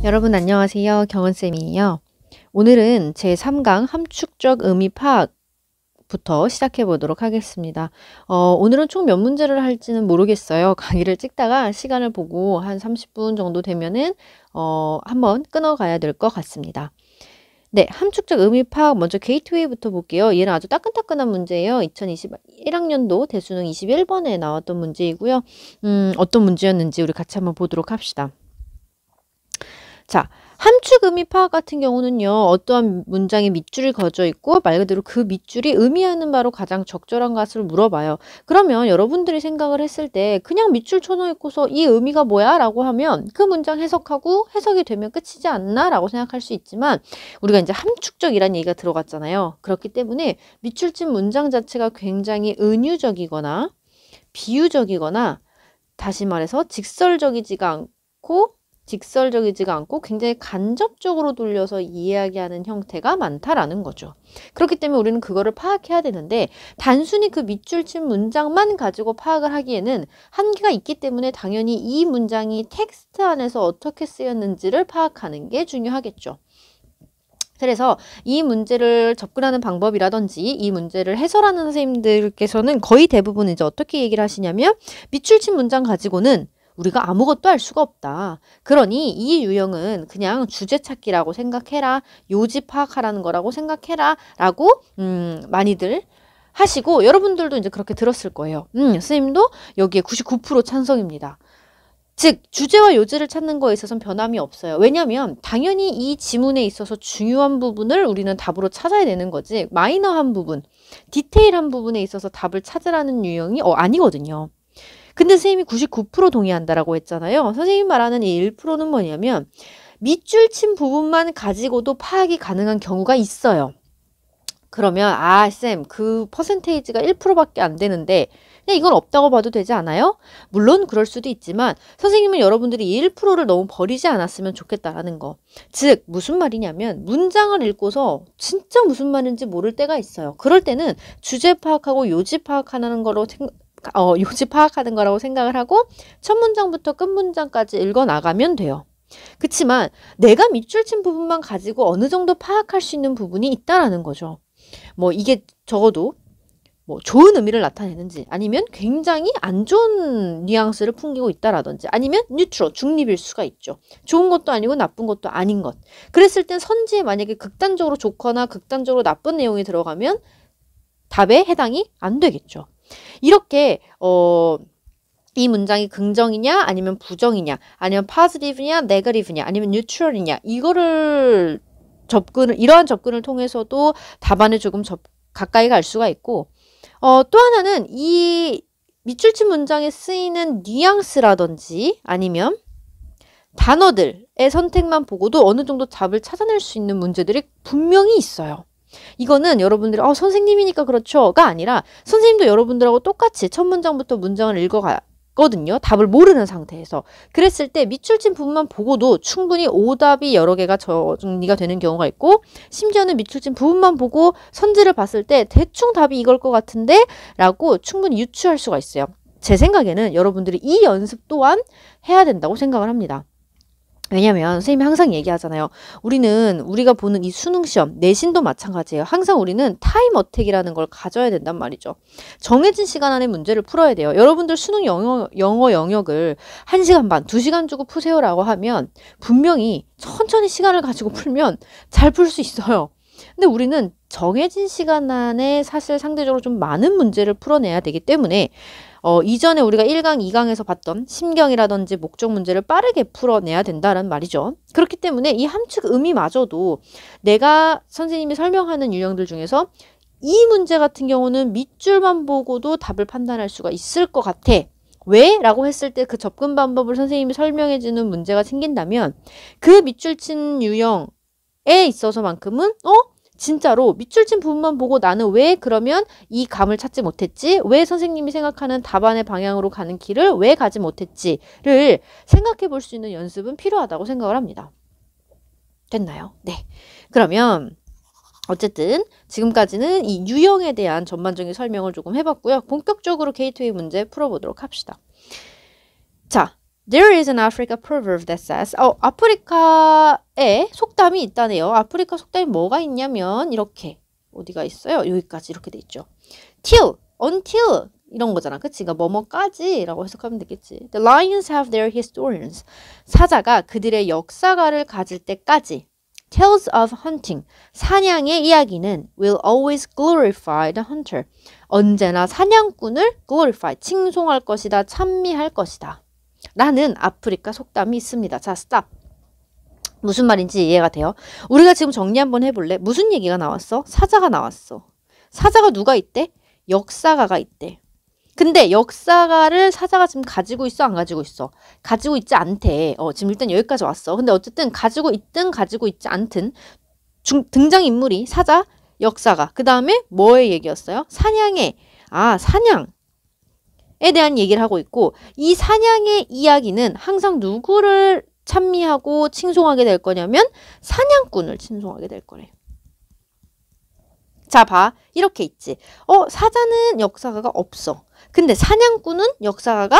여러분 안녕하세요. 경은쌤이에요. 오늘은 제3강 함축적 의미 파악부터 시작해 보도록 하겠습니다. 오늘은 총 몇 문제를 할지는 모르겠어요. 강의를 찍다가 시간을 보고 한 30분 정도 되면은 한번 끊어가야 될 것 같습니다. 네, 함축적 의미 파악 먼저 게이트웨이부터 볼게요. 얘는 아주 따끈따끈한 문제예요. 2021학년도 대수능 21번에 나왔던 문제이고요. 어떤 문제였는지 우리 같이 한번 보도록 합시다. 자, 함축 의미 파악 같은 경우는요, 어떠한 문장에 밑줄이 그어져 있고 말 그대로 그 밑줄이 의미하는 바로 가장 적절한 것을 물어봐요. 그러면 여러분들이 생각을 했을 때 그냥 밑줄 쳐놓고서 이 의미가 뭐야? 라고 하면 그 문장 해석하고 해석이 되면 끝이지 않나? 라고 생각할 수 있지만 우리가 이제 함축적이라는 얘기가 들어갔잖아요. 그렇기 때문에 밑줄 친 문장 자체가 굉장히 은유적이거나 비유적이거나 다시 말해서 직설적이지가 않고 굉장히 간접적으로 돌려서 이야기하는 형태가 많다라는 거죠. 그렇기 때문에 우리는 그거를 파악해야 되는데 단순히 그 밑줄 친 문장만 가지고 파악을 하기에는 한계가 있기 때문에 당연히 이 문장이 텍스트 안에서 어떻게 쓰였는지를 파악하는 게 중요하겠죠. 그래서 이 문제를 접근하는 방법이라든지 이 문제를 해설하는 선생님들께서는 거의 대부분 이제 어떻게 얘기를 하시냐면 밑줄 친 문장 가지고는 우리가 아무것도 알 수가 없다. 그러니 이 유형은 그냥 주제 찾기라고 생각해라. 요지 파악하라는 거라고 생각해라. 라고 많이들 하시고 여러분들도 이제 그렇게 들었을 거예요. 선생님도 여기에 99% 찬성입니다. 즉 주제와 요지를 찾는 거에 있어서는 변함이 없어요. 왜냐하면 당연히 이 지문에 있어서 중요한 부분을 우리는 답으로 찾아야 되는 거지 마이너한 부분, 디테일한 부분에 있어서 답을 찾으라는 유형이 아니거든요. 근데 선생님이 99% 동의한다라고 했잖아요. 선생님이 말하는 이 1%는 뭐냐면 밑줄 친 부분만 가지고도 파악이 가능한 경우가 있어요. 그러면 쌤 그 퍼센테이지가 1%밖에 안 되는데 그냥 이건 없다고 봐도 되지 않아요? 물론 그럴 수도 있지만 선생님은 여러분들이 이 1%를 너무 버리지 않았으면 좋겠다라는 거. 즉 무슨 말이냐면 문장을 읽고서 진짜 무슨 말인지 모를 때가 있어요. 그럴 때는 주제 파악하고 요지 파악하는 거로 요지 파악하는 거라고 생각을 하고 첫 문장부터 끝 문장까지 읽어 나가면 돼요. 그치만 내가 밑줄 친 부분만 가지고 어느 정도 파악할 수 있는 부분이 있다라는 거죠. 이게 적어도 좋은 의미를 나타내는지 아니면 굉장히 안 좋은 뉘앙스를 풍기고 있다라든지 아니면 뉴트럴, 중립일 수가 있죠. 좋은 것도 아니고 나쁜 것도 아닌 것. 그랬을 땐 선지에 만약에 극단적으로 좋거나 극단적으로 나쁜 내용이 들어가면 답에 해당이 안 되겠죠. 이렇게 이 문장이 긍정이냐 아니면 부정이냐 아니면 positive냐 negative냐 아니면 neutral이냐 이러한 접근을 통해서도 답안에 조금 가까이 갈 수가 있고 또 하나는 이 밑줄 친 문장에 쓰이는 뉘앙스라든지 아니면 단어들의 선택만 보고도 어느 정도 답을 찾아낼 수 있는 문제들이 분명히 있어요. 이거는 여러분들이 선생님이니까 그렇죠가 아니라 선생님도 여러분들하고 똑같이 첫 문장부터 문장을 읽어가거든요. 답을 모르는 상태에서. 그랬을 때 밑줄 친 부분만 보고도 충분히 오답이 여러 개가 정리가 되는 경우가 있고 심지어는 밑줄 친 부분만 보고 선지를 봤을 때 대충 답이 이걸 것 같은데 라고 충분히 유추할 수가 있어요. 제 생각에는 여러분들이 이 연습 또한 해야 된다고 생각을 합니다. 왜냐면 선생님이 항상 얘기하잖아요. 우리가 보는 이 수능시험, 내신도 마찬가지예요. 항상 우리는 타임 어택이라는 걸 가져야 된단 말이죠. 정해진 시간 안에 문제를 풀어야 돼요. 여러분들 수능 영어 영역을 1시간 반, 2시간 주고 푸세요라고 하면 분명히 천천히 시간을 가지고 풀면 잘 풀 수 있어요. 근데 우리는 정해진 시간 안에 사실 상대적으로 좀 많은 문제를 풀어내야 되기 때문에 이전에 우리가 1강, 2강에서 봤던 심경이라든지 목적 문제를 빠르게 풀어내야 된다는 말이죠. 그렇기 때문에 이 함축 의미마저도 내가 선생님이 설명하는 유형들 중에서 이 문제 같은 경우는 밑줄만 보고도 답을 판단할 수가 있을 것 같아. 왜? 라고 했을 때 그 접근 방법을 선생님이 설명해 주는 문제가 생긴다면 그 밑줄 친 유형에 있어서만큼은 진짜로 밑줄 친 부분만 보고 나는 왜 그러면 이 감을 찾지 못했지? 왜 선생님이 생각하는 답안의 방향으로 가는 길을 왜 가지 못했지를 생각해 볼 수 있는 연습은 필요하다고 생각을 합니다. 됐나요? 네. 그러면 어쨌든 지금까지는 이 유형에 대한 전반적인 설명을 조금 해봤고요. 본격적으로 게이트웨이 문제 풀어보도록 합시다. 자, There is an Africa proverb that says 아프리카에 속담이 있다네요. 아프리카 속담이 뭐가 있냐면 이렇게 어디가 있어요? 여기까지 이렇게 돼 있죠. till, until 이런 거잖아. 그치? 그러니까 뭐뭐까지 라고 해석하면 되겠지. The lions have their historians. 사자가 그들의 역사가를 가질 때까지 Tales of hunting. 사냥의 이야기는 will always glorify the hunter. 언제나 사냥꾼을 glorify, 칭송할 것이다, 찬미할 것이다. 라는 아프리카 속담이 있습니다. 자, stop. 무슨 말인지 이해가 돼요? 우리가 지금 정리 한번 해볼래? 무슨 얘기가 나왔어? 사자가 나왔어. 사자가 누가 있대? 역사가가 있대. 근데 역사가를 사자가 지금 가지고 있어? 안 가지고 있어? 가지고 있지 않대. 지금 일단 여기까지 왔어. 근데 어쨌든 가지고 있든 가지고 있지 않든 등장인물이 사자, 역사가. 그 다음에 뭐의 얘기였어요? 사냥의. 사냥에 대한 얘기를 하고 있고 이 사냥의 이야기는 항상 누구를 찬미하고 칭송하게 될 거냐면 사냥꾼을 칭송하게 될 거래. 자, 봐. 이렇게 있지. 사자는 역사가가 없어. 근데 사냥꾼은 역사가가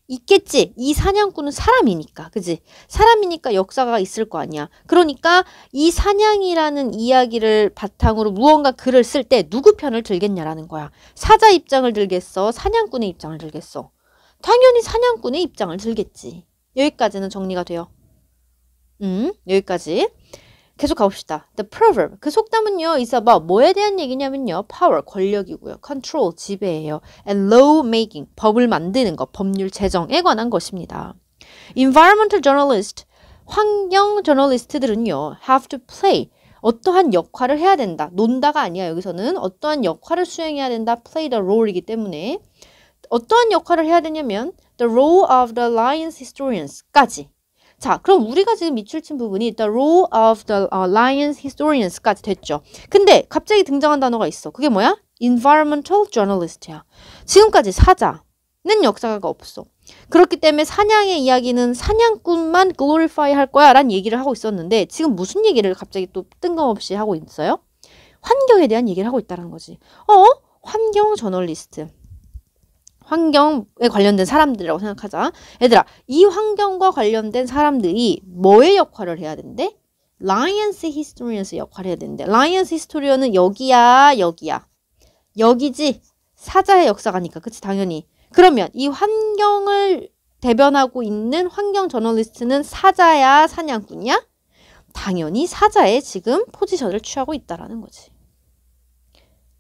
있겠지. 이 사냥꾼은 사람이니까. 그지? 사람이니까 역사가가 있을 거 아니야. 그러니까 이 사냥이라는 이야기를 바탕으로 무언가 글을 쓸 때 누구 편을 들겠냐라는 거야. 사자 입장을 들겠어? 사냥꾼의 입장을 들겠어? 당연히 사냥꾼의 입장을 들겠지. 여기까지는 정리가 돼요. 여기까지. 계속 가봅시다. The proverb. 그 속담은요. is about 뭐에 대한 얘기냐면요. power, 권력이고요. control, 지배예요. and law making, 법을 만드는 것, 법률 제정에 관한 것입니다. Environmental journalist, 환경 저널리스트들은요. have to play, 어떠한 역할을 해야 된다. 논다가 아니야. 여기서는 어떠한 역할을 수행해야 된다. play the role이기 때문에 어떠한 역할을 해야 되냐면 the role of the Lions historians까지. 자, 그럼 우리가 지금 밑줄 친 부분이 the role of the Lions historians까지 됐죠. 근데 갑자기 등장한 단어가 있어. 그게 뭐야? environmental journalist야. 지금까지 사자는 역사가가 없어. 그렇기 때문에 사냥의 이야기는 사냥꾼만 glorify 할 거야 라는 얘기를 하고 있었는데 지금 무슨 얘기를 갑자기 또 뜬금없이 하고 있어요? 환경에 대한 얘기를 하고 있다는 거지. 환경 저널리스트. 환경에 관련된 사람들이라고 생각하자. 얘들아, 이 환경과 관련된 사람들이 뭐의 역할을 해야 된대? Lions historians의 역할을 해야 된대. Lions historian은 여기야, 여기야. 여기지? 사자의 역사가니까. 그치, 당연히. 그러면 이 환경을 대변하고 있는 환경 저널리스트는 사자야, 사냥꾼이야? 당연히 사자의 지금 포지션을 취하고 있다라는 거지.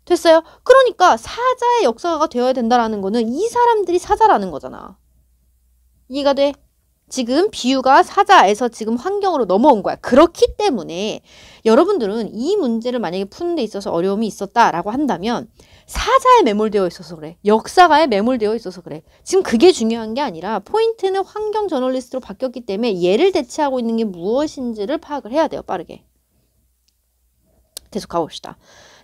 됐어요? 그러니까 사자의 역사가 되어야 된다라는 거는 이 사람들이 사자라는 거잖아. 이해가 돼? 지금 비유가 사자에서 지금 환경으로 넘어온 거야. 그렇기 때문에 여러분들은 이 문제를 만약에 푸는 데 있어서 어려움이 있었다라고 한다면 사자에 매몰되어 있어서 그래. 역사가에 매몰되어 있어서 그래. 지금 그게 중요한 게 아니라 포인트는 환경 저널리스트로 바뀌었기 때문에 얘를 대체하고 있는 게 무엇인지를 파악을 해야 돼요. 빠르게. 계속 가봅시다.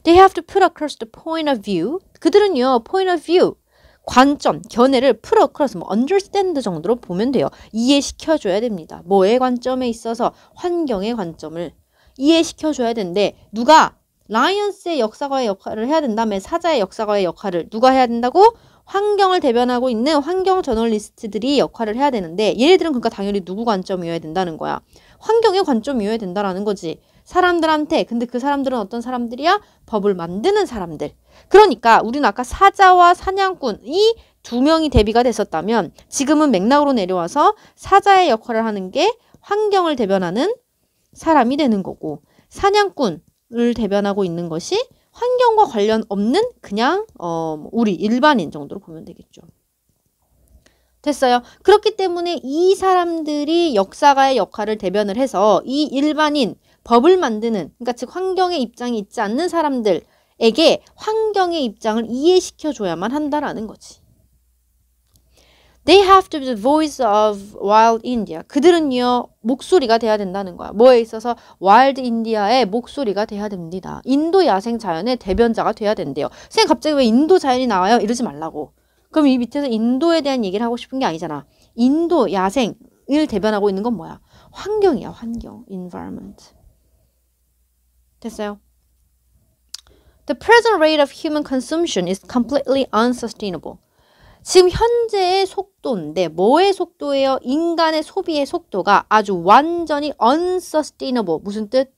They have to put across the point of view. 그들은요, point of view, 관점, 견해를 put across, understand 정도로 보면 돼요. 이해시켜줘야 됩니다. 뭐의 관점에 있어서 환경의 관점을 이해시켜줘야 되는데 누가 라이언스의 역사가의 역할을 해야 된다며 사자의 역사가의 역할을 누가 해야 된다고? 환경을 대변하고 있는 환경 저널리스트들이 역할을 해야 되는데 얘네들은 그러니까 당연히 누구 관점이어야 된다는 거야. 환경의 관점이어야 된다라는 거지. 사람들한테. 근데 그 사람들은 어떤 사람들이야? 법을 만드는 사람들. 그러니까 우리는 아까 사자와 사냥꾼 이 두 명이 대비가 됐었다면 지금은 맥락으로 내려와서 사자의 역할을 하는 게 환경을 대변하는 사람이 되는 거고 사냥꾼을 대변하고 있는 것이 환경과 관련 없는 그냥 우리 일반인 정도로 보면 되겠죠. 됐어요. 그렇기 때문에 이 사람들이 역사가의 역할을 대변을 해서 이 일반인 법을 만드는 그러니까 즉 환경의 입장이 있지 않는 사람들에게 환경의 입장을 이해시켜줘야만 한다라는 거지. They have to be the voice of Wild India. 그들은요 목소리가 돼야 된다는 거야. 뭐에 있어서 Wild India의 목소리가 돼야 됩니다. 인도 야생 자연의 대변자가 돼야 된대요. 선생님 갑자기 왜 인도 자연이 나와요? 이러지 말라고. 그럼 이 밑에서 인도에 대한 얘기를 하고 싶은 게 아니잖아. 인도 야생을 대변하고 있는 건 뭐야? 환경이야. 환경. environment. 됐어요? The present rate of human consumption is completely unsustainable. 지금 현재의 속도인데 뭐의 속도예요? 인간의 소비의 속도가 아주 완전히 unsustainable. 무슨 뜻?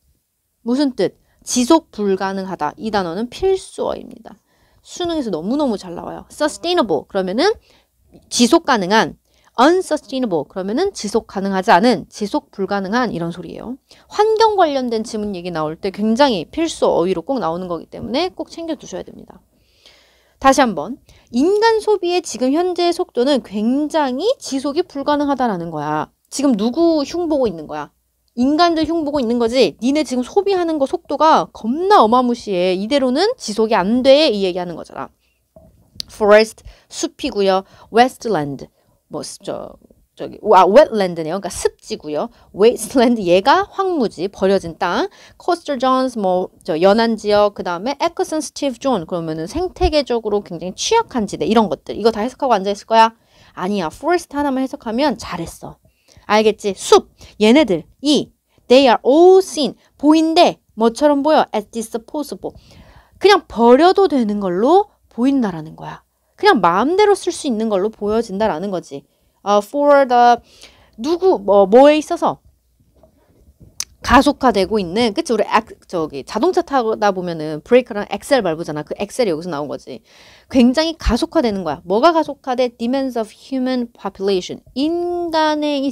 무슨 뜻? 지속 불가능하다. 이 단어는 필수어입니다. 수능에서 너무너무 잘 나와요. sustainable 그러면은 지속 가능한, unsustainable 그러면은 지속 가능하지 않은, 지속 불가능한 이런 소리예요. 환경 관련된 지문 얘기 나올 때 굉장히 필수 어휘로 꼭 나오는 거기 때문에 꼭 챙겨두셔야 됩니다. 다시 한번 인간 소비의 지금 현재의 속도는 굉장히 지속이 불가능하다라는 거야. 지금 누구 흉보고 있는 거야? 인간들 흉보고 있는 거지. 니네 지금 소비하는 거 속도가 겁나 어마무시해. 이대로는 지속이 안 돼. 이 얘기하는 거잖아. forest 숲이고요. westland wetland네요. 그러니까 습지고요. wasteland 얘가 황무지, 버려진 땅. coastal zones 연안 지역, 그다음에 eco-sensitive zone 그러면은 생태계적으로 굉장히 취약한 지대 이런 것들. 이거 다 해석하고 앉아 있을 거야? 아니야. forest 하나만 해석하면 잘했어. 알겠지? 숲. 얘네들 they are all seen 보인대. 뭐처럼 보여? as disposable. 그냥 버려도 되는 걸로 보인다라는 거야. 그냥 마음대로 쓸 수 있는 걸로 보여진다라는 거지. for the 뭐에 있어서 가속화되고 있는, 그치? 우리 자동차 타다 보면은 브레이크랑 엑셀 밟으잖아. 그 엑셀이 여기서 나온 거지. 굉장히 가속화되는 거야. 뭐가 가속화돼? demands of human population. 인간의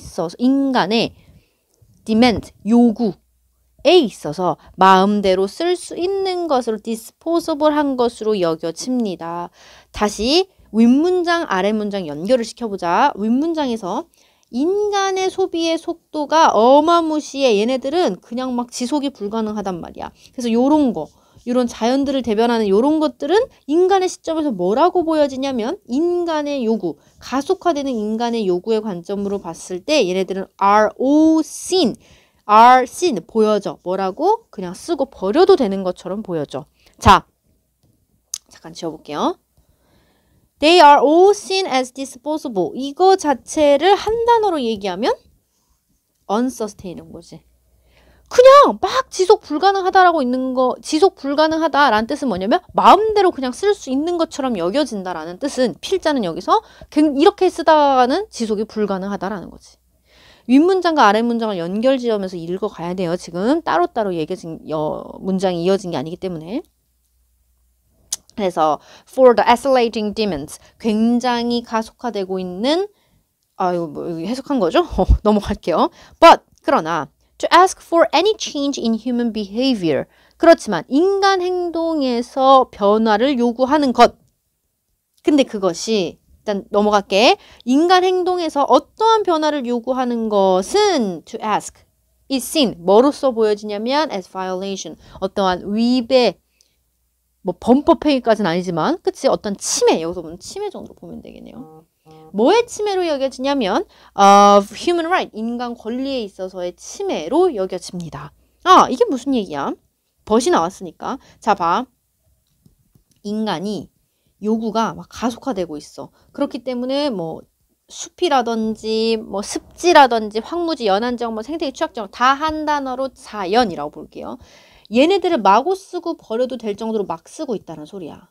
demand, 요구에 있어서 마음대로 쓸 수 있는 것으로 disposable 한 것으로 여겨집니다. 다시 윗문장, 아랫문장 연결을 시켜보자. 윗문장에서 인간의 소비의 속도가 어마무시해. 얘네들은 그냥 막 지속이 불가능하단 말이야. 그래서 요런 거, 요런 자연들을 대변하는 요런 것들은 인간의 시점에서 뭐라고 보여지냐면 인간의 요구, 가속화되는 인간의 요구의 관점으로 봤을 때 얘네들은 are all seen, 보여져. 뭐라고? 그냥 쓰고 버려도 되는 것처럼 보여져. 자, 잠깐 지워볼게요. They are all seen as disposable. 이거 자체를 한 단어로 얘기하면 unsustainable 거지. 그냥 막 지속 불가능하다라고 있는 거, 지속 불가능하다라는 뜻은 뭐냐면 마음대로 그냥 쓸 수 있는 것처럼 여겨진다라는 뜻은, 필자는 여기서 이렇게 쓰다가는 지속이 불가능하다라는 거지. 윗문장과 아랫문장을 연결 지으면서 읽어가야 돼요. 지금 따로따로 문장이 이어진 게 아니기 때문에. 그래서 for the accelerating demands, 굉장히 가속화되고 있는, 이거 뭐 해석한 거죠? 넘어갈게요. But 그러나 to ask for any change in human behavior, 그렇지만 인간 행동에서 변화를 요구하는 것. 근데 그것이, 일단 넘어갈게. 인간 행동에서 어떠한 변화를 요구하는 것은 to ask is seen, 뭐로써 보여지냐면 as violation, 어떠한 위배, 뭐 범법행위까지는 아니지만, 그치? 어떤 침해, 여기서 보면 침해 정도 보면 되겠네요. 뭐의 침해로 여겨지냐면 human right, 인간 권리에 있어서의 침해로 여겨집니다. 이게 무슨 얘기야? 벗이 나왔으니까. 자, 봐. 인간이 요구가 막 가속화되고 있어. 그렇기 때문에 뭐 숲이라든지 뭐 습지라든지 황무지, 연안지역, 뭐 생태계 취약지역 다 한 단어로 자연이라고 볼게요. 얘네들을 마구 쓰고 버려도 될 정도로 막 쓰고 있다는 소리야.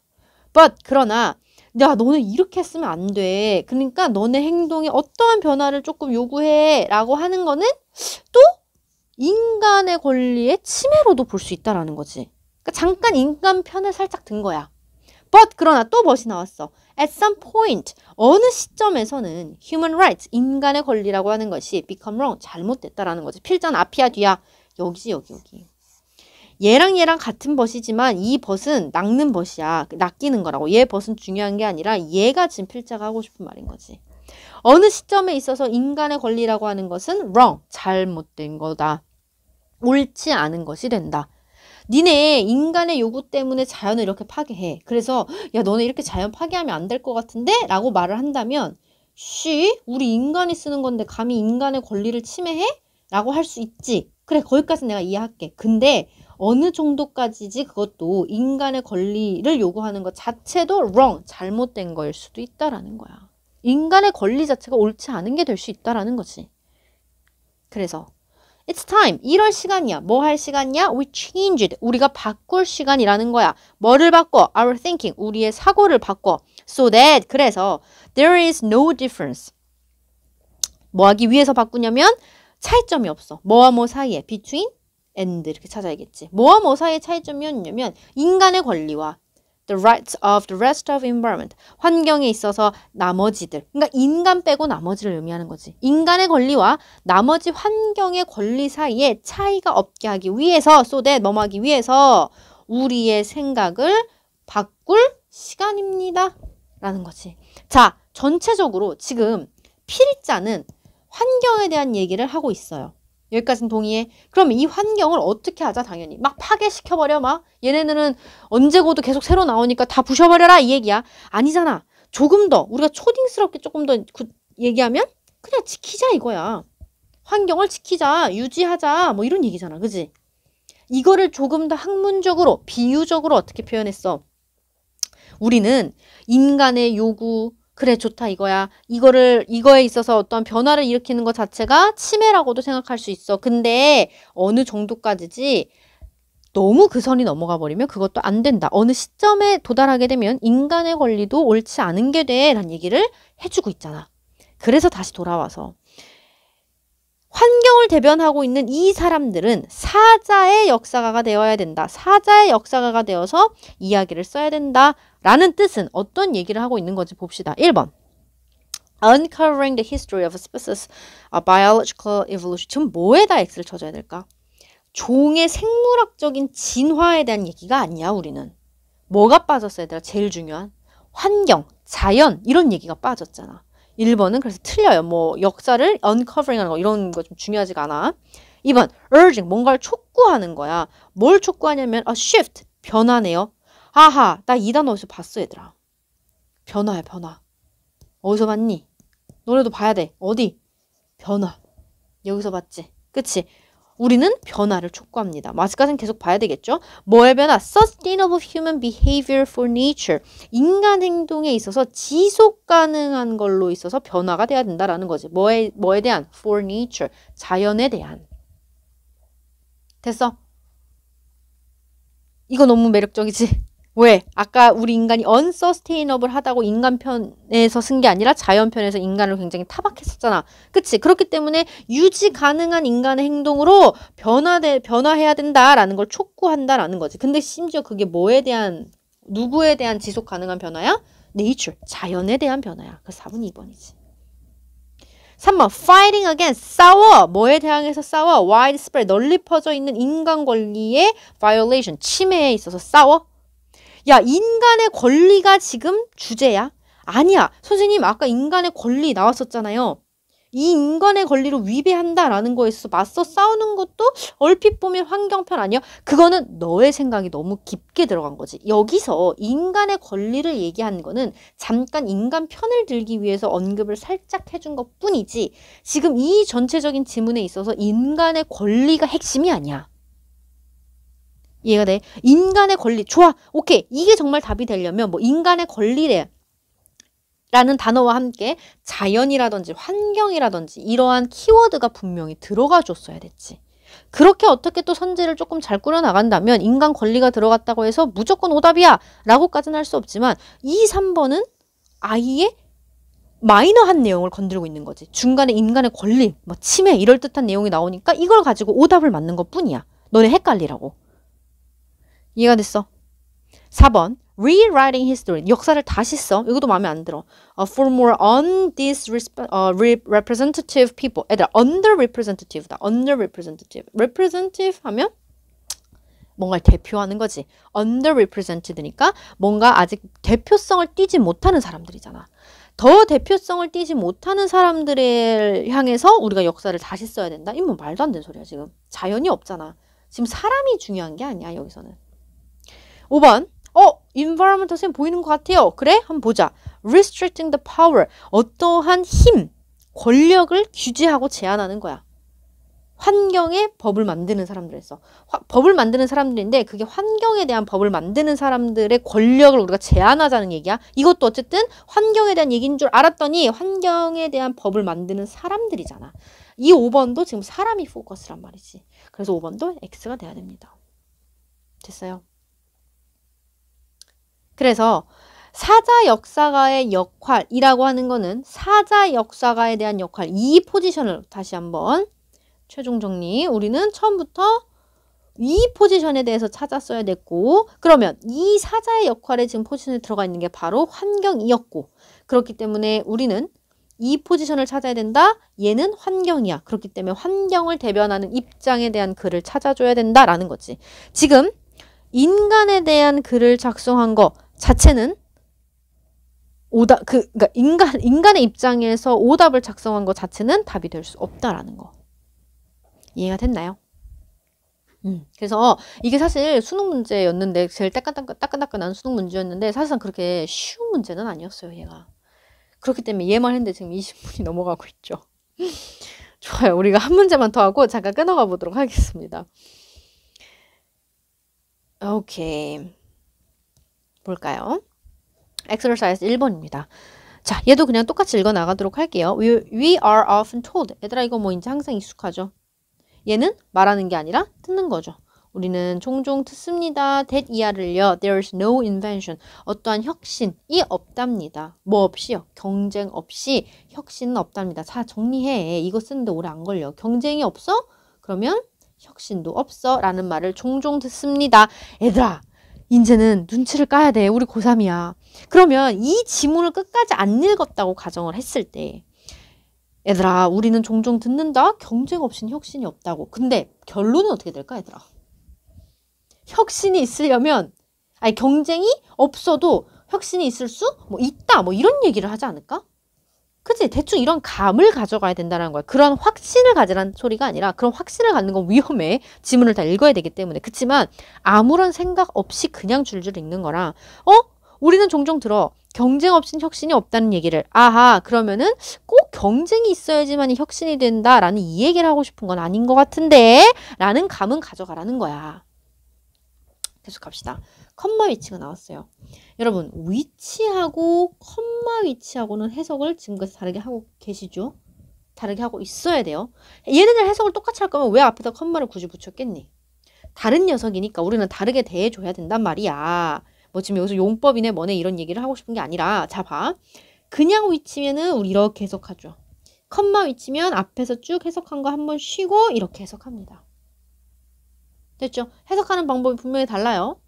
But 그러나 야, 너네 이렇게 쓰면 안 돼. 그러니까 너네 행동에 어떠한 변화를 조금 요구해 라고 하는 거는 또 인간의 권리의 침해로도 볼 수 있다라는 거지. 그러니까 잠깐 인간 편을 살짝 든 거야. But 그러나 또 멋이 나왔어. At some point, 어느 시점에서는 human rights, 인간의 권리라고 하는 것이 become wrong, 잘못됐다라는 거지. 필자는 앞이야 뒤야? 여기지 여기. 얘랑 같은 벗이지만 이 벗은 낚는 벗이야. 낚이는 거라고. 얘 벗은 중요한 게 아니라 얘가 지금 필자가 하고 싶은 말인 거지. 어느 시점에 있어서 인간의 권리라고 하는 것은 wrong, 잘못된 거다. 옳지 않은 것이 된다. 니네 인간의 요구 때문에 자연을 이렇게 파괴해. 그래서 야, 너네 이렇게 자연 파괴하면 안 될 것 같은데? 라고 말을 한다면 우리 인간이 쓰는 건데 감히 인간의 권리를 침해해? 라고 할 수 있지. 그래, 거기까지 내가 이해할게. 근데 어느 정도까지지 그것도 인간의 권리를 요구하는 것 자체도 wrong, 잘못된 거일 수도 있다라는 거야. 인간의 권리 자체가 옳지 않은 게 될 수 있다라는 거지. 그래서 It's time. 이럴 시간이야. 뭐 할 시간이야? We changed. 우리가 바꿀 시간이라는 거야. 뭐를 바꿔? Our thinking. 우리의 사고를 바꿔. So that. 그래서 there is no difference. 뭐 하기 위해서 바꾸냐면 차이점이 없어. 뭐와 뭐 사이에. between and 이렇게 찾아야겠지. 뭐와 뭐 사이에 차이점이 뭐냐면 인간의 권리와 the rights of the rest of environment. 환경에 있어서 나머지들. 그러니까 인간 빼고 나머지를 의미하는 거지. 인간의 권리와 나머지 환경의 권리 사이에 차이가 없게 하기 위해서 so that 뭐뭐 하기 위해서 우리의 생각을 바꿀 시간입니다. 라는 거지. 자, 전체적으로 지금 필자는 환경에 대한 얘기를 하고 있어요. 여기까지는 동의해? 그럼 이 환경을 어떻게 하자? 당연히 막 파괴시켜버려 막 얘네들은 언제고도 계속 새로 나오니까 다 부셔버려라 이 얘기야. 아니잖아. 조금 더 우리가 초딩스럽게 조금 더 얘기하면 그냥 지키자 이거야. 환경을 지키자 유지하자 뭐 이런 얘기잖아. 그지? 이거를 조금 더 학문적으로 비유적으로 어떻게 표현했어? 우리는 인간의 요구 그래 좋다 이거야. 이거에 있어서 어떤 변화를 일으키는 것 자체가 침해라고도 생각할 수 있어. 근데 어느 정도까지지 너무 그 선이 넘어가 버리면 그것도 안 된다. 어느 시점에 도달하게 되면 인간의 권리도 옳지 않은 게 돼. 라는 얘기를 해주고 있잖아. 그래서 다시 돌아와서 환경을 대변하고 있는 이 사람들은 사자의 역사가가 되어야 된다. 사자의 역사가가 되어서 이야기를 써야 된다. 라는 뜻은 어떤 얘기를 하고 있는 건지 봅시다. 1번. Uncovering the history of a species, biological evolution. 지금 뭐에다 X를 쳐줘야 될까? 종의 생물학적인 진화에 대한 얘기가 아니야, 우리는. 뭐가 빠졌어야 돼? 제일 중요한. 환경, 자연, 이런 얘기가 빠졌잖아. 1번은 그래서 틀려요. 뭐 역사를 uncovering 하는 거 이런 거 좀 중요하지가 않아. 2번 urging 뭔가를 촉구하는 거야. 뭘 촉구하냐면 a shift 변화네요. 아하 나 이 단어 어디서 봤어 얘들아. 변화야 변화. 어디서 봤니? 너네도 봐야 돼. 어디? 변화. 여기서 봤지. 그치? 우리는 변화를 촉구합니다. 아직까지는 계속 봐야 되겠죠? 뭐의 변화? Sustainable human behavior for nature. 인간 행동에 있어서 지속 가능한 걸로 있어서 변화가 돼야 된다라는 거지. 뭐에 대한? For nature. 자연에 대한. 됐어? 이거 너무 매력적이지? 왜? 아까 우리 인간이 unsustainable 하다고 인간 편에서 쓴 게 아니라 자연 편에서 인간을 굉장히 타박했었잖아. 그치? 그렇기 때문에 유지 가능한 인간의 행동으로 변화해야 된다라는 걸 촉구한다라는 거지. 근데 심지어 그게 뭐에 대한, 누구에 대한 지속 가능한 변화야? nature, 자연에 대한 변화야. 그래서 4번, 2번이지. 3번, fighting against, 싸워. 뭐에 대항해서 싸워? widespread, 널리 퍼져 있는 인간 권리의 violation, 침해에 있어서 싸워. 야, 인간의 권리가 지금 주제야? 아니야. 선생님 아까 인간의 권리 나왔었잖아요. 이 인간의 권리를 위배한다라는 거에 있어서 맞서 싸우는 것도 얼핏 보면 환경편 아니야? 그거는 너의 생각이 너무 깊게 들어간 거지. 여기서 인간의 권리를 얘기하는 거는 잠깐 인간 편을 들기 위해서 언급을 살짝 해준 것 뿐이지 지금 이 전체적인 지문에 있어서 인간의 권리가 핵심이 아니야. 이해가 돼? 인간의 권리. 좋아. 오케이. 이게 정말 답이 되려면 뭐 인간의 권리래. 라는 단어와 함께 자연이라든지 환경이라든지 이러한 키워드가 분명히 들어가 줬어야 됐지. 그렇게 어떻게 또 선제를 조금 잘 꾸려나간다면 인간 권리가 들어갔다고 해서 무조건 오답이야 라고까지는 할 수 없지만 2, 3번은 아예 마이너한 내용을 건드리고 있는 거지. 중간에 인간의 권리, 뭐 침해 이럴 듯한 내용이 나오니까 이걸 가지고 오답을 맞는 것 뿐이야. 너네 헷갈리라고. 이해가 됐어? 4번 Rewriting history. 역사를 다시 써. 이것도 마음에 안 들어. For more representative people. 얘들아, underrepresentative다. underrepresentative. representative 하면 뭔가를 대표하는 거지. underrepresented니까 뭔가 아직 대표성을 띠지 못하는 사람들이잖아. 더 대표성을 띠지 못하는 사람들을 향해서 우리가 역사를 다시 써야 된다? 이건 뭐 말도 안 되는 소리야 지금. 자연이 없잖아. 지금 사람이 중요한 게 아니야 여기서는. 5번 environment 선생님 보이는 것 같아요. 그래? 한번 보자. restricting the power. 어떠한 힘, 권력을 규제하고 제한하는 거야. 환경에 법을 만드는 사람들에서. 법을 만드는 사람들인데 그게 환경에 대한 법을 만드는 사람들의 권력을 우리가 제한하자는 얘기야. 이것도 어쨌든 환경에 대한 얘기인 줄 알았더니 환경에 대한 법을 만드는 사람들이잖아. 이 5번도 지금 사람이 포커스란 말이지. 그래서 5번도 X가 돼야 됩니다. 됐어요? 그래서 사자 역사가의 역할이라고 하는 거는 사자 역사가에 대한 역할, 이 포지션을 다시 한번 최종 정리. 우리는 처음부터 이 포지션에 대해서 찾았어야 됐고, 그러면 이 사자의 역할에 지금 포지션에 들어가 있는 게 바로 환경이었고, 그렇기 때문에 우리는 이 포지션을 찾아야 된다. 얘는 환경이야. 그렇기 때문에 환경을 대변하는 입장에 대한 글을 찾아줘야 된다라는 거지. 지금 인간에 대한 글을 작성한 거 자체는 그러니까 인간의 입장에서 오답을 작성한 것 자체는 답이 될 수 없다라는 거. 이해가 됐나요? 그래서 이게 사실 수능 문제였는데 제일 따끈따끈한 수능 문제였는데 사실상 그렇게 쉬운 문제는 아니었어요, 얘가. 그렇기 때문에 얘만 했는데 지금 20분이 넘어가고 있죠. 좋아요. 우리가 한 문제만 더 하고 잠깐 끊어가 보도록 하겠습니다. 오케이. 볼까요? exercise 1번입니다. 자, 얘도 그냥 똑같이 읽어 나가도록 할게요. We are often told. 얘들아 이거 뭐 이제 항상 익숙하죠. 얘는 말하는 게 아니라 듣는 거죠. 우리는 종종 듣습니다. that 이하를요. There's no invention. 어떠한 혁신이 없답니다. 뭐 없이요? 경쟁 없이 혁신은 없답니다. 자, 정리해. 이거 쓰는데 오래 안 걸려. 경쟁이 없어? 그러면 혁신도 없어. 라는 말을 종종 듣습니다. 얘들아, 이제는 눈치를 까야 돼. 우리 고3이야. 그러면 이 지문을 끝까지 안 읽었다고 가정을 했을 때 얘들아, 우리는 종종 듣는다. 경쟁 없이는 혁신이 없다고. 근데 결론은 어떻게 될까, 얘들아? 혁신이 있으려면, 아니 경쟁이 없어도 혁신이 있을 수 뭐 있다. 뭐 이런 얘기를 하지 않을까? 그치? 대충 이런 감을 가져가야 된다는 거야. 그런 확신을 가지라는 소리가 아니라 그런 확신을 갖는 건 위험해. 지문을 다 읽어야 되기 때문에. 그치만 아무런 생각 없이 그냥 줄줄 읽는 거라. 우리는 종종 들어. 경쟁 없이는 혁신이 없다는 얘기를. 아하, 그러면은 꼭 경쟁이 있어야지만 혁신이 된다라는 이 얘기를 하고 싶은 건 아닌 것 같은데 라는 감은 가져가라는 거야. 계속 갑시다. 컴마 위치가 나왔어요. 여러분, 위치하고 컴마 위치하고는 해석을 지금까지 다르게 하고 계시죠? 다르게 하고 있어야 돼요. 얘네들 해석을 똑같이 할 거면 왜 앞에다 컴마를 굳이 붙였겠니? 다른 녀석이니까 우리는 다르게 대해줘야 된단 말이야. 뭐 지금 여기서 용법이네 뭐네 이런 얘기를 하고 싶은 게 아니라 자 봐. 그냥 위치면은 우리 이렇게 해석하죠. 컴마 위치면 앞에서 쭉 해석한 거 한번 쉬고 이렇게 해석합니다. 됐죠? 해석하는 방법이 분명히 달라요.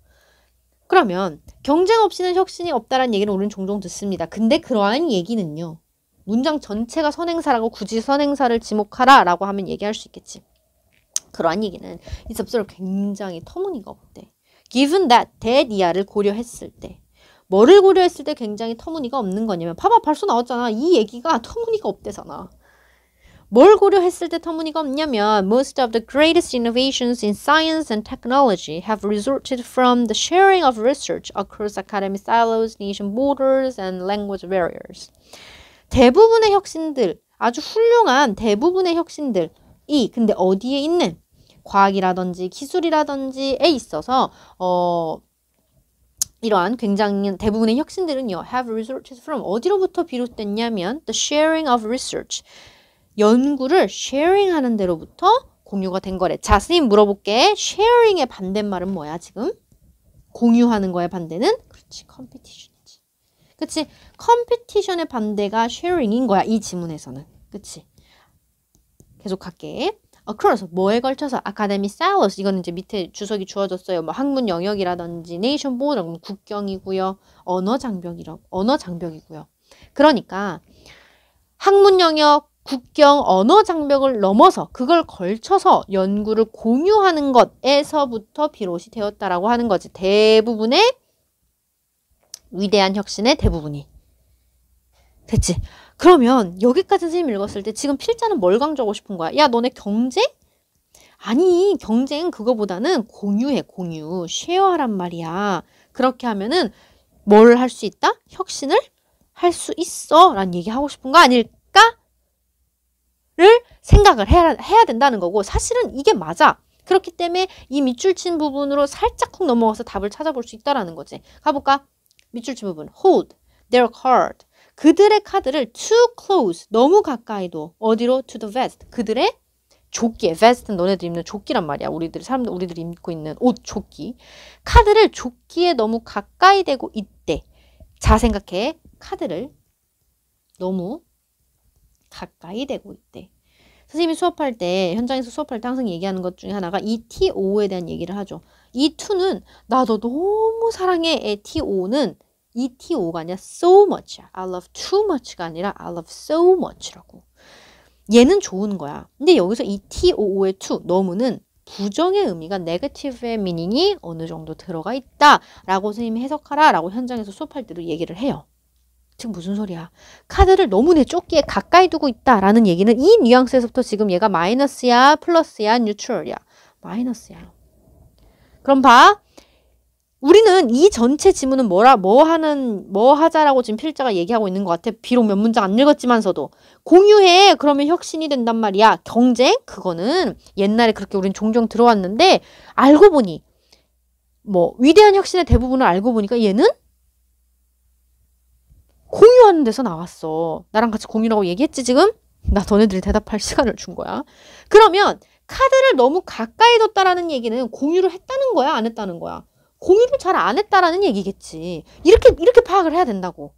그러면 경쟁 없이는 혁신이 없다라는 얘기를 우리는 종종 듣습니다. 근데 그러한 얘기는요. 문장 전체가 선행사라고 굳이 선행사를 지목하라 라고 하면 얘기할 수 있겠지. 그러한 얘기는 이 접수를 굉장히 터무니가 없대. Given that 이하를 고려했을 때. 뭐를 고려했을 때 굉장히 터무니가 없는 거냐면 봐봐 벌써 나왔잖아. 이 얘기가 터무니가 없대잖아. 뭘 고려했을 때 터무니가 없냐면 Most of the greatest innovations in science and technology have resulted from the sharing of research across academic silos, nation borders, and language barriers. 대부분의 혁신들, 아주 훌륭한 대부분의 혁신들이 근데 어디에 있는 과학이라든지 기술이라든지에 있어서 이러한 굉장히 대부분의 혁신들은요 have resulted from 어디로부터 비롯됐냐면 the sharing of research 연구를 sharing하는 데로부터 공유가 된 거래. 자, 선생님 물어볼게. sharing의 반대말은 뭐야 지금? 공유하는 거의 반대는? 그렇지, competition이지. 그치? competition의 반대가 sharing인 거야 이 지문에서는. 그치? 계속 갈게. across 뭐에 걸쳐서 academic silos 이거는 이제 밑에 주석이 주어졌어요. 뭐 학문 영역이라든지 nation border 국경이고요. 언어 장벽이고요. 그러니까 학문 영역 국경, 언어 장벽을 넘어서 그걸 걸쳐서 연구를 공유하는 것에서부터 비롯이 되었다라고 하는 거지. 대부분의 위대한 혁신의 대부분이. 됐지? 그러면 여기까지 선생님 읽었을 때 지금 필자는 뭘 강조하고 싶은 거야? 야, 너네 경쟁? 아니, 경쟁 그거보다는 공유해, 공유. 쉐어하란 말이야. 그렇게 하면은 뭘 할 수 있다? 혁신을 할 수 있어. 라는 얘기 하고 싶은 거 아닐까? 를 생각을 해야 된다는 거고 사실은 이게 맞아. 그렇기 때문에 이 밑줄 친 부분으로 살짝 훅 넘어가서 답을 찾아볼 수 있다라는 거지. 가볼까? 밑줄 친 부분. Hold their card. 그들의 카드를 too close, 너무 가까이 둬. 어디로? to the vest. 그들의 조끼에. vest는 너네들 입는 조끼란 말이야. 우리들이 입고 있는 옷, 조끼. 카드를 조끼에 너무 가까이 대고 있대. 자, 생각해. 카드를 너무 가까이 대고 있대. 선생님이 수업할 때, 현장에서 수업할 때 항상 얘기하는 것 중에 하나가 이 TO에 대한 얘기를 하죠. 이 to는 나도 너무 사랑해의 TO는 이 TO가 아니라 so much야. I love too much가 아니라 I love so much라고. 얘는 좋은 거야. 근데 여기서 이 TOO의 to, 너무는 부정의 의미가 negative의 meaning이 어느 정도 들어가 있다 라고 선생님이 해석하라 라고 현장에서 수업할 때도 얘기를 해요. 지금 무슨 소리야? 카드를 너무 내 조끼에 가까이 두고 있다 라는 얘기는 이 뉘앙스에서부터 지금 얘가 마이너스야, 플러스야, 뉴트럴이야. 마이너스야. 그럼 봐. 우리는 이 전체 지문은 뭐 하자라고 지금 필자가 얘기하고 있는 것 같아. 비록 몇 문장 안 읽었지만서도. 공유해. 그러면 혁신이 된단 말이야. 경쟁? 그거는 옛날에 그렇게 우린 종종 들어왔는데 알고 보니 위대한 혁신의 대부분을 알고 보니까 얘는 공유하는 데서 나왔어. 나랑 같이 공유라고 얘기했지 지금? 나 너네들이 대답할 시간을 준 거야. 그러면 카드를 너무 가까이 뒀다라는 얘기는 공유를 했다는 거야? 안 했다는 거야? 공유를 잘 안 했다라는 얘기겠지. 이렇게 파악을 해야 된다고.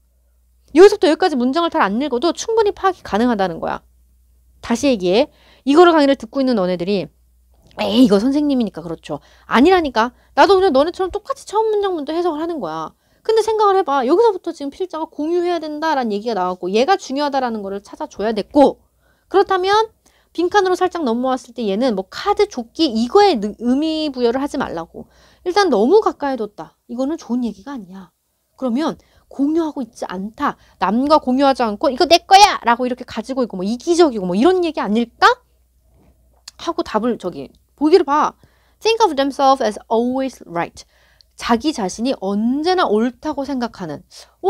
여기서부터 여기까지 문장을 잘 안 읽어도 충분히 파악이 가능하다는 거야. 다시 얘기해. 이거를 강의를 듣고 있는 너네들이 에이 이거 선생님이니까 그렇죠. 아니라니까. 나도 그냥 너네처럼 똑같이 처음 문장부터 해석을 하는 거야. 근데 생각을 해봐. 여기서부터 지금 필자가 공유해야 된다라는 얘기가 나왔고 얘가 중요하다라는 거를 찾아줘야 됐고 그렇다면 빈칸으로 살짝 넘어왔을 때 얘는 카드 조끼 이거에 의미 부여를 하지 말라고. 일단 너무 가까이 뒀다. 이거는 좋은 얘기가 아니야. 그러면 공유하고 있지 않다. 남과 공유하지 않고 이거 내 거야! 라고 이렇게 가지고 있고 이기적이고 이런 얘기 아닐까? 하고 답을 보기를 봐. Think of themselves as always right. 자기 자신이 언제나 옳다고 생각하는.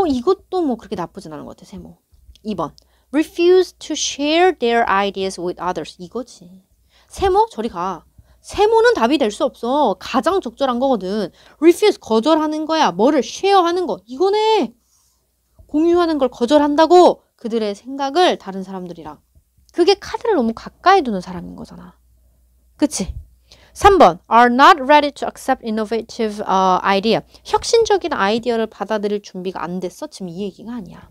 이것도 그렇게 나쁘진 않은 것 같아. 세모. 2번. Refuse to share their ideas with others. 이거지. 세모? 저리 가. 세모는 답이 될 수 없어. 가장 적절한 거거든. refuse, 거절하는 거야. 뭐를 share하는 거. 이거네. 공유하는 걸 거절한다고. 그들의 생각을 다른 사람들이랑. 그게 카드를 너무 가까이 두는 사람인 거잖아. 그치? 3번. are not ready to accept innovative idea. 혁신적인 아이디어를 받아들일 준비가 안 됐어? 지금 이 얘기가 아니야.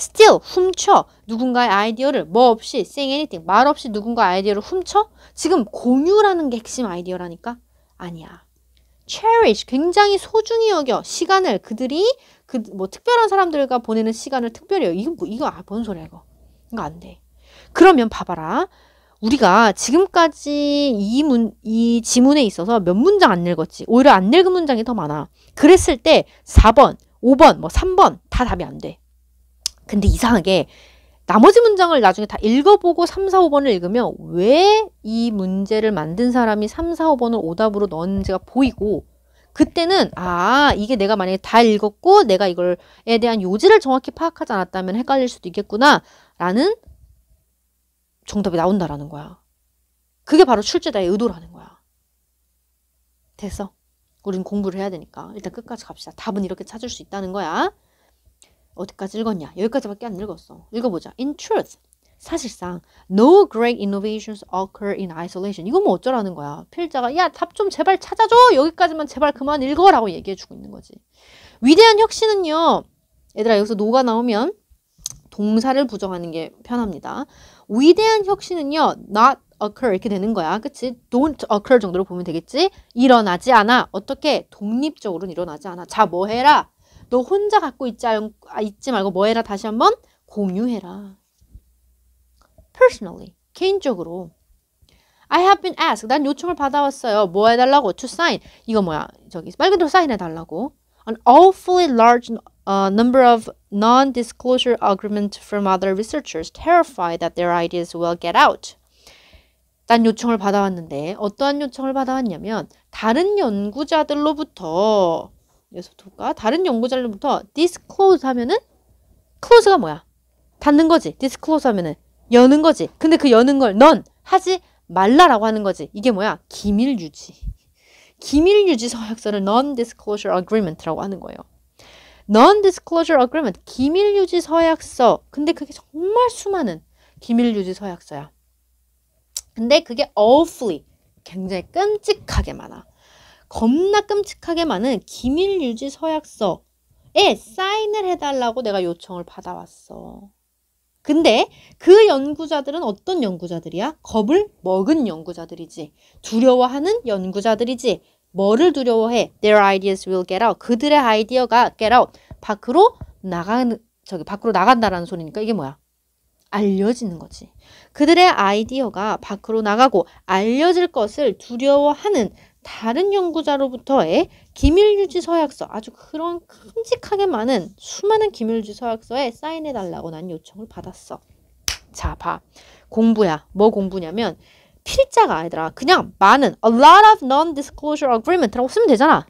steal, 훔쳐. 누군가의 아이디어를 뭐 없이 saying anything, 말 없이 누군가의 아이디어를 훔쳐? 지금 공유라는 게 핵심 아이디어라니까? 아니야. cherish, 굉장히 소중히 여겨. 시간을 그들이 특별한 사람들과 보내는 시간을 특별히 여겨. 이거 뭔 소리야 이거. 이거 안 돼. 그러면 봐봐라. 우리가 지금까지 이 지문에 있어서 몇 문장 안 읽었지. 오히려 안 읽은 문장이 더 많아. 그랬을 때 4번, 5번, 3번 다 답이 안 돼. 근데 이상하게 나머지 문장을 나중에 다 읽어보고 3, 4, 5번을 읽으면 왜 이 문제를 만든 사람이 3, 4, 5번을 오답으로 넣었는지가 보이고 그때는 이게 내가 만약에 다 읽었고 내가 이걸에 대한 요지를 정확히 파악하지 않았다면 헷갈릴 수도 있겠구나 라는 정답이 나온다라는 거야. 그게 바로 출제자의 의도라는 거야. 됐어. 우린 공부를 해야 되니까 일단 끝까지 갑시다. 답은 이렇게 찾을 수 있다는 거야. 어디까지 읽었냐? 여기까지밖에 안 읽었어. 읽어보자. In truth, 사실상 no great innovations occur in isolation. 이건 어쩌라는 거야. 필자가 야, 답 좀 제발 찾아줘. 여기까지만 제발 그만 읽어라고 얘기해주고 있는 거지. 위대한 혁신은요. 얘들아 여기서 no가 나오면 동사를 부정하는 게 편합니다. 위대한 혁신은요. not occur 이렇게 되는 거야. 그치? don't occur 정도로 보면 되겠지? 일어나지 않아. 어떻게? 독립적으로는 일어나지 않아. 자, 뭐 해라? 너 혼자 갖고 있지 말고 뭐 해라? 다시 한번 공유해라. Personally, 개인적으로. I have been asked. 난 요청을 받아왔어요. 뭐 해달라고? To sign. 이거 뭐야? 말 그대로 사인해달라고. An awfully large number of non-disclosure agreements from other researchers terrified that their ideas will get out. 난 요청을 받아왔는데 어떠한 요청을 받아왔냐면 다른 연구자들로부터 다른 연구자들로부터 disclose 하면은 close가 뭐야? 닫는 거지. disclose 하면은 여는 거지. 근데 그 여는 걸 넌 하지 말라라고 하는 거지. 이게 뭐야? 기밀 유지. 기밀 유지 서약서를 non-disclosure agreement라고 하는 거예요. Non-disclosure agreement, 기밀유지 서약서. 근데 그게 정말 수많은 기밀유지 서약서야. 근데 그게 awfully, 굉장히 끔찍하게 많아. 겁나 끔찍하게 많은 기밀유지 서약서에 사인을 해달라고 내가 요청을 받아왔어. 근데 그 연구자들은 어떤 연구자들이야? 겁을 먹은 연구자들이지. 두려워하는 연구자들이지. 뭐를 두려워해? Their ideas will get out. 그들의 아이디어가 get out. 밖으로 나간다라는 소리니까 이게 뭐야? 알려지는 거지. 그들의 아이디어가 밖으로 나가고 알려질 것을 두려워하는 다른 연구자로부터의 기밀유지 서약서, 아주 그런 끔찍하게 많은 수많은 기밀유지 서약서에 사인해달라고 난 요청을 받았어. 자, 봐. 공부야. 뭐 공부냐면 필자가 아니더라. 그냥 많은 a lot of non-disclosure agreement라고 쓰면 되잖아.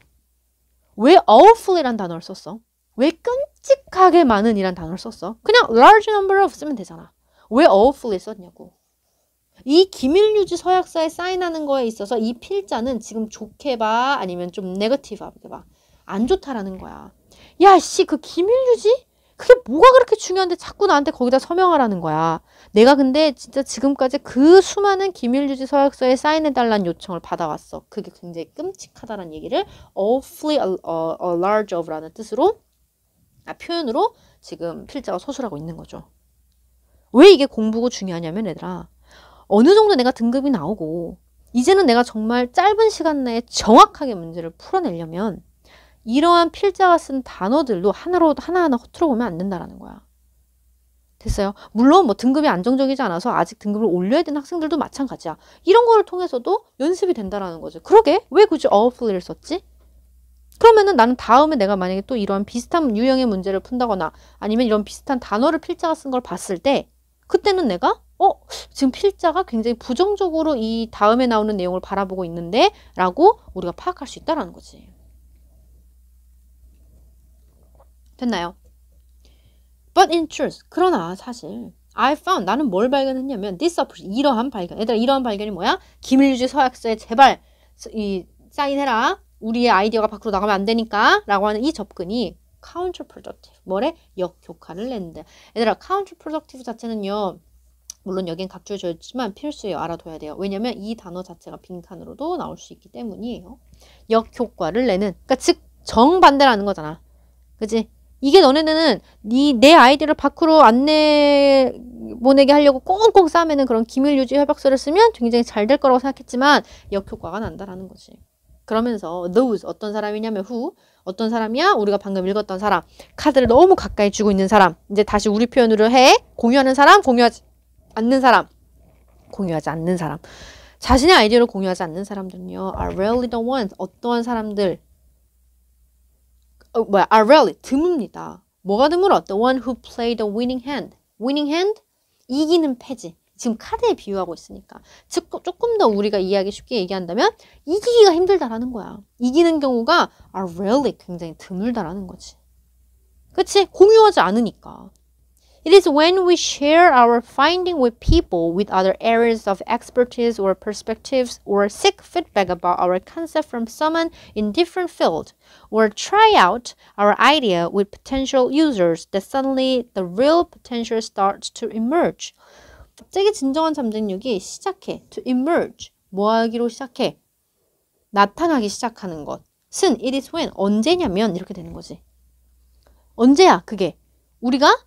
왜 awful이란 단어를 썼어? 왜 끔찍하게 많은 이란 단어를 썼어? 그냥 large number of 쓰면 되잖아. 왜 awfully 썼냐고. 이 기밀유지 서약서에 사인하는 거에 있어서 이 필자는 지금 좋게 봐? 아니면 좀 네거티브하게 봐? 안 좋다라는 거야. 야, 씨, 그 기밀유지? 그게 뭐가 그렇게 중요한데 자꾸 나한테 거기다 서명하라는 거야. 내가 근데 진짜 지금까지 그 수많은 기밀유지 서약서에 사인해달라는 요청을 받아왔어. 그게 굉장히 끔찍하다는 얘기를 awfully large of라는 뜻으로 표현으로 지금 필자가 서술하고 있는 거죠. 왜 이게 공부가 중요하냐면 얘들아, 어느 정도 내가 등급이 나오고 이제는 내가 정말 짧은 시간 내에 정확하게 문제를 풀어내려면 이러한 필자가 쓴 단어들도 하나하나 허투루 보면 안 된다라는 거야. 됐어요? 물론 뭐 등급이 안정적이지 않아서 아직 등급을 올려야 되는 학생들도 마찬가지야. 이런 거를 통해서도 연습이 된다라는 거죠. 그러게 왜 굳이 awfully를 썼지? 그러면은 나는 다음에 내가 만약에 또 이러한 비슷한 유형의 문제를 푼다거나 아니면 이런 비슷한 단어를 필자가 쓴 걸 봤을 때 그때는 내가 지금 필자가 굉장히 부정적으로 이 다음에 나오는 내용을 바라보고 있는데 라고 우리가 파악할 수 있다는 거지. 됐나요? But in truth, 그러나 사실 I found, 나는 뭘 발견했냐면 this approach, 이러한 발견. 얘들아, 이러한 발견이 뭐야? 기밀유지 서약서에 제발 사인해라. 우리의 아이디어가 밖으로 나가면 안 되니까 라고 하는 이 접근이 counterproductive, 뭐래? 역효과를 낸다. 얘들아, counterproductive 자체는요, 물론 여긴 각주에 줘있지만 필수예요. 알아둬야 돼요. 왜냐면 이 단어 자체가 빈칸으로도 나올 수 있기 때문이에요. 역효과를 내는, 그러니까 즉 정반대라는 거잖아. 그치? 이게 너네는 내 아이디어를 밖으로 안 보내게 하려고 꽁꽁 싸매는 그런 기밀유지 협약서를 쓰면 굉장히 잘 될 거라고 생각했지만 역효과가 난다라는 거지. 그러면서 those, 어떤 사람이냐면 who, 어떤 사람이야? 우리가 방금 읽었던 사람. 카드를 너무 가까이 쥐고 있는 사람. 이제 다시 우리 표현으로 해. 공유하는 사람, 공유하지 않는 사람. 공유하지 않는 사람. 자신의 아이디어를 공유하지 않는 사람들은요, are rarely the ones, 어떠한 사람들, are rarely, 드뭅니다. 뭐가 드물어? The one who play the winning hand. winning hand? 이기는 패지. 지금 카드에 비유하고 있으니까. 즉, 조금 더 우리가 이해하기 쉽게 얘기한다면 이기기가 힘들다라는 거야. 이기는 경우가 are rarely, 굉장히 드물다라는 거지. 그치? 공유하지 않으니까. It is when we share our finding with people with other areas of expertise or perspectives or seek feedback about our concept from someone in different field or try out our idea with potential users that suddenly the real potential starts to emerge. 갑자기 진정한 잠재력이 시작해. To emerge. 뭐 하기로 시작해? 나타나기 시작하는 것은 it is when, 언제냐면 이렇게 되는 거지. 언제야 그게? 우리가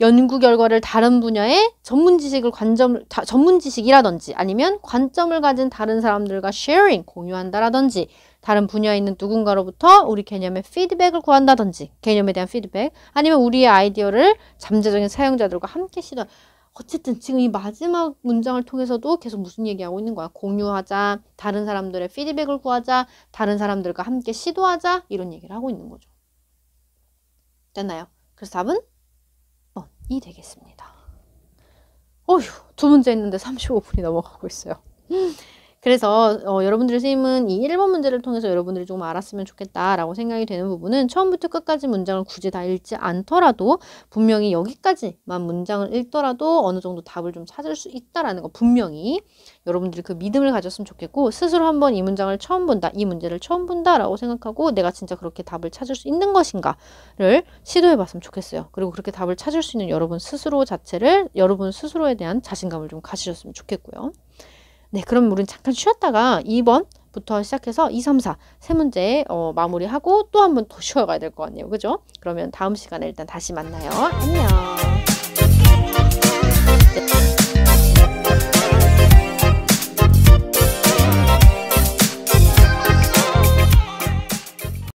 연구 결과를 다른 분야의 전문 지식이라든지 아니면 관점을 가진 다른 사람들과 sharing, 공유한다라든지 다른 분야에 있는 누군가로부터 우리 개념의 피드백을 구한다든지 개념에 대한 피드백 아니면 우리의 아이디어를 잠재적인 사용자들과 함께 시도. 어쨌든 지금 이 마지막 문장을 통해서도 계속 무슨 얘기하고 있는 거야? 공유하자, 다른 사람들의 피드백을 구하자, 다른 사람들과 함께 시도하자 이런 얘기를 하고 있는 거죠. 됐나요? 그래서 답은 2번이 되겠습니다. 어휴, 두 문제 했는데 35분이 넘어가고 있어요. 그래서 여러분들의 선생님은 이 1번 문제를 통해서 여러분들이 좀 알았으면 좋겠다라고 생각이 되는 부분은 처음부터 끝까지 문장을 굳이 다 읽지 않더라도 분명히 여기까지만 문장을 읽더라도 어느 정도 답을 좀 찾을 수 있다라는 거 분명히 여러분들이 그 믿음을 가졌으면 좋겠고 스스로 한번 이 문장을 처음 본다, 이 문제를 처음 본다라고 생각하고 내가 진짜 그렇게 답을 찾을 수 있는 것인가를 시도해 봤으면 좋겠어요. 그리고 그렇게 답을 찾을 수 있는 여러분 스스로 자체를 여러분 스스로에 대한 자신감을 좀 가지셨으면 좋겠고요. 네, 그럼 우린 잠깐 쉬었다가 2번부터 시작해서 2, 3, 4 세 문제 마무리하고 또 한 번 더 쉬어가야 될 것 같네요. 그죠? 그러면 다음 시간에 일단 다시 만나요. 안녕.